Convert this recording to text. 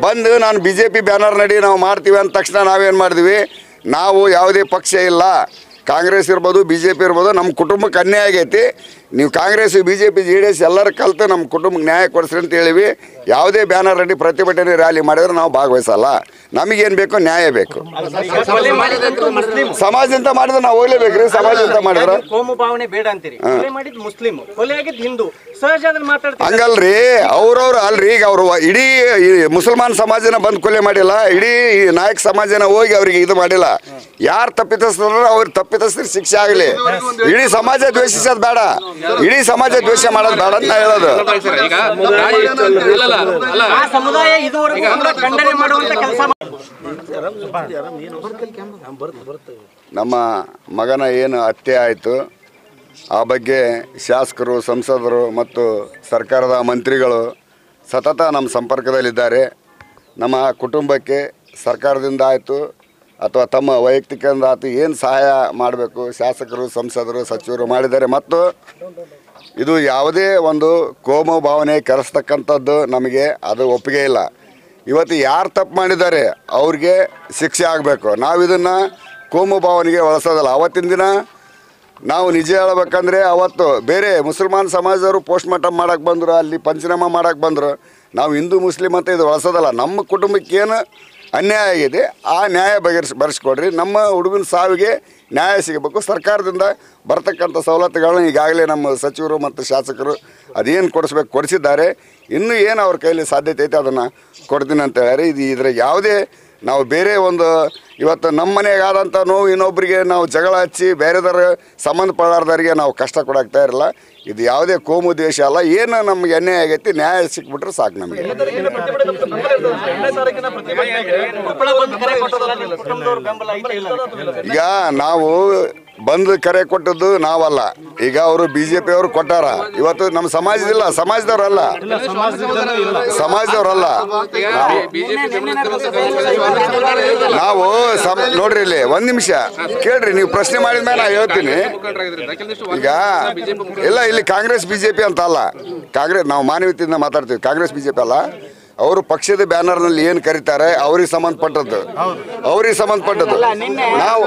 ಬಂದು ನಾನು BJP banner ನಡಿ ನಾವು ಮಾಡ್ತೀವಿ ಅಂದ ತಕ್ಷಣ ನಾವೇನು ಮಾಡಿದ್ವಿ, ನಾವು ಯಾವುದೇ ಪಕ್ಷ ಇಲ್ಲ, ಕಾಂಗ್ರೆಸ್ ಇರ್ಬೋದು BJP ಇರ್ಬೋದು, ನಮ್ಮ ಕುಟುಂಬಕ್ಕೆ ಅನ್ಯಾಯ ಆಗೈತಿ, ನೀವು ಕಾಂಗ್ರೆಸ್ BJP JDS ಎಲ್ಲರೂ ಕಲಿತು ನಮ್ಮ ಕುಟುಂಬಕ್ಕೆ ನ್ಯಾಯ ಕೊಡಿಸ್ರಿ ಅಂತ ಹೇಳಿವಿ. ಯಾವುದೇ ಬ್ಯಾನರ್ ರೆಡಿ ಪ್ರತಿಭಟನೆ ರ್ಯಾಲಿ ಮಾಡಿದ್ರೆ ನಾವು ಭಾಗವಹಿಸಲ್ಲ. ನಮಗೇನು ಬೇಕು, ನ್ಯಾಯ ಬೇಕು. ಸಮಾಜದಿಂದ ಮಾಡಿದ್ರೆ ನಾವು ಹೋಗ್ಲೇಬೇಕ್ರಿ. ಸಮಾಜದಿಂದ ಮಾಡಿದ್ರೆ ಕೋಮು ಭಾವನೆ ಬೇಡ ಅಂತೀರಿ, ಮುಸ್ಲಿಂ ಹಿಂದೂ ಹಂಗಲ್ರಿ. ಅವ್ರವ್ರು ಅಲ್ರಿ, ಈಗ ಅವರು ಇಡೀ ಮುಸಲ್ಮಾನ್ ಸಮಾಜನ ಬಂದು ಕೊಲೆ ಮಾಡಿಲ್ಲ, ಇಡೀ ನಾಯಕ ಸಮಾಜನ ಹೋಗಿ ಅವ್ರಿಗೆ ಇದು ಮಾಡಿಲ್ಲ. ಯಾರು ತಪ್ಪಿತಸ್ಥರು ಅವ್ರು ತಪ್ಪಿತಸ್ಥರು ಶಿಕ್ಷೆ ಆಗಲಿ. ಇಡೀ ಸಮಾಜ ದ್ವೇಷಿಸೋದು ಬೇಡ, ಇಡೀ ಸಮಾಜ ದ್ವೇಷ ಮಾಡೋದು ಬೇಡ ಅಂತ ಹೇಳೋದು. ನಮ್ಮ ಮಗನ ಏನು ಹತ್ಯೆ ಆಯಿತು ಆ ಬಗ್ಗೆ ಶಾಸಕರು, ಸಂಸದರು ಮತ್ತು ಸರ್ಕಾರದ ಮಂತ್ರಿಗಳು ಸತತ ನಮ್ಮ ಸಂಪರ್ಕದಲ್ಲಿದ್ದಾರೆ. ನಮ್ಮ ಕುಟುಂಬಕ್ಕೆ ಸರ್ಕಾರದಿಂದ ಆಯಿತು ಅಥವಾ ತಮ್ಮ ವೈಯಕ್ತಿಕದಿಂದ ಆಯಿತು ಏನು ಸಹಾಯ ಮಾಡಬೇಕು ಶಾಸಕರು, ಸಂಸದರು, ಸಚಿವರು ಮಾಡಿದ್ದಾರೆ. ಮತ್ತು ಇದು ಯಾವುದೇ ಒಂದು ಕೋಮು ಭಾವನೆ ಕೆರಸ್ತಕ್ಕಂಥದ್ದು ನಮಗೆ ಅದು ಒಪ್ಪಿಗೆ ಇಲ್ಲ. ಇವತ್ತು ಯಾರು ತಪ್ಪು ಮಾಡಿದ್ದಾರೆ ಅವ್ರಿಗೆ ಶಿಕ್ಷೆ ಆಗಬೇಕು. ನಾವು ಇದನ್ನು ಕೋಮು ಭಾವನೆಗೆ ಒಳಸೋದಲ್ಲ. ಅವತ್ತಿನ ದಿನ ನಾವು ನಿಜ ಹೇಳ್ಬೇಕಂದ್ರೆ ಅವತ್ತು ಬೇರೆ ಮುಸಲ್ಮಾನ್ ಸಮಾಜದವರು ಪೋಸ್ಟ್ ಮಾರ್ಟಮ್ ಮಾಡೋಕ್ಕೆ ಬಂದರು, ಅಲ್ಲಿ ಪಂಚನಾಮ ಮಾಡೋಕ್ಕೆ ಬಂದರು. ನಾವು ಹಿಂದೂ ಮುಸ್ಲಿಮ್ ಅಂತ ಇದು ಒಳಸೋದಲ್ಲ. ನಮ್ಮ ಕುಟುಂಬಕ್ಕೆ ಏನು ಅನ್ಯಾಯ ಆಗಿದೆ ಆ ನ್ಯಾಯ ಬರೆಸ್ಕೊಡ್ರಿ. ನಮ್ಮ ಹುಡುಗನ ಸಾವಿಗೆ ನ್ಯಾಯ ಸಿಗಬೇಕು. ಸರ್ಕಾರದಿಂದ ಬರ್ತಕ್ಕಂಥ ಸವಲತ್ತುಗಳನ್ನ ಈಗಾಗಲೇ ನಮ್ಮ ಸಚಿವರು ಮತ್ತು ಶಾಸಕರು ಅದೇನು ಕೊಡಿಸ್ಬೇಕು ಕೊಡಿಸಿದ್ದಾರೆ. ಇನ್ನೂ ಏನು ಅವ್ರ ಕೈಲಿ ಸಾಧ್ಯತೆ ಐತೆ ಅದನ್ನು ಕೊಡ್ತೀನಿ ಅಂತ ಹೇಳ್ಯಾರೆ. ಇದ್ರ ಯಾವುದೇ ನಾವು ಬೇರೆ ಒಂದು ಇವತ್ತು ನಮ್ಮ ಮನೆಗಾದಂಥ ನೋವು ಇನ್ನೊಬ್ಬರಿಗೆ ನಾವು ಜಗಳ ಹಚ್ಚಿ ಬೇರೆದರ ಸಂಬಂಧಪಡಾರ್ದವರಿಗೆ ನಾವು ಕಷ್ಟ ಕೊಡಾಕ್ತಾ ಇರಲ್ಲ. ಇದು ಯಾವುದೇ ಕೋಮು ದ್ವೇಷ ಅಲ್ಲ. ಏನು ನಮಗೆ ಅನ್ಯಾಯ ಆಗೈತಿ ನ್ಯಾಯ ಸಿಕ್ಬಿಟ್ರೆ ಸಾಕು ನಮಗೆ. ಈಗ ನಾವು ಬಂದು ಕರೆ ಕೊಟ್ಟದ್ದು ನಾವಲ್ಲ, ಈಗ ಅವರು BJP ಅವರು ಕೊಟ್ಟಾರ. ಇವತ್ತು ನಮ್ಮ ಸಮಾಜದಿಲ್ಲ, ಸಮಾಜದವ್ರಲ್ಲ. ನಾವು ನೋಡ್ರಿ ಇಲ್ಲಿ ಒಂದು ನಿಮಿಷ ಕೇಳ್ರಿ, ನೀವು ಪ್ರಶ್ನೆ ಮಾಡಿದ ಮೇಲೆ ನಾ ಹೇಳ್ತೀನಿ. ಈಗ ಇಲ್ಲ, ಇಲ್ಲಿ ಕಾಂಗ್ರೆಸ್ BJP ಅಂತ ಅಲ್ಲ, ಕಾಂಗ್ರೆಸ್ ನಾವು ಮಾನವೀಯತೆಯಿಂದ ಮಾತಾಡ್ತೀವಿ. ಕಾಂಗ್ರೆಸ್ BJP ಅಲ್ಲ, ಅವರು ಪಕ್ಷದ ಬ್ಯಾನರ್ನಲ್ಲಿ ಏನು ಕರೀತಾರೆ ಅವ್ರಿಗೆ ಸಂಬಂಧಪಟ್ಟದ್ದು ನಾವು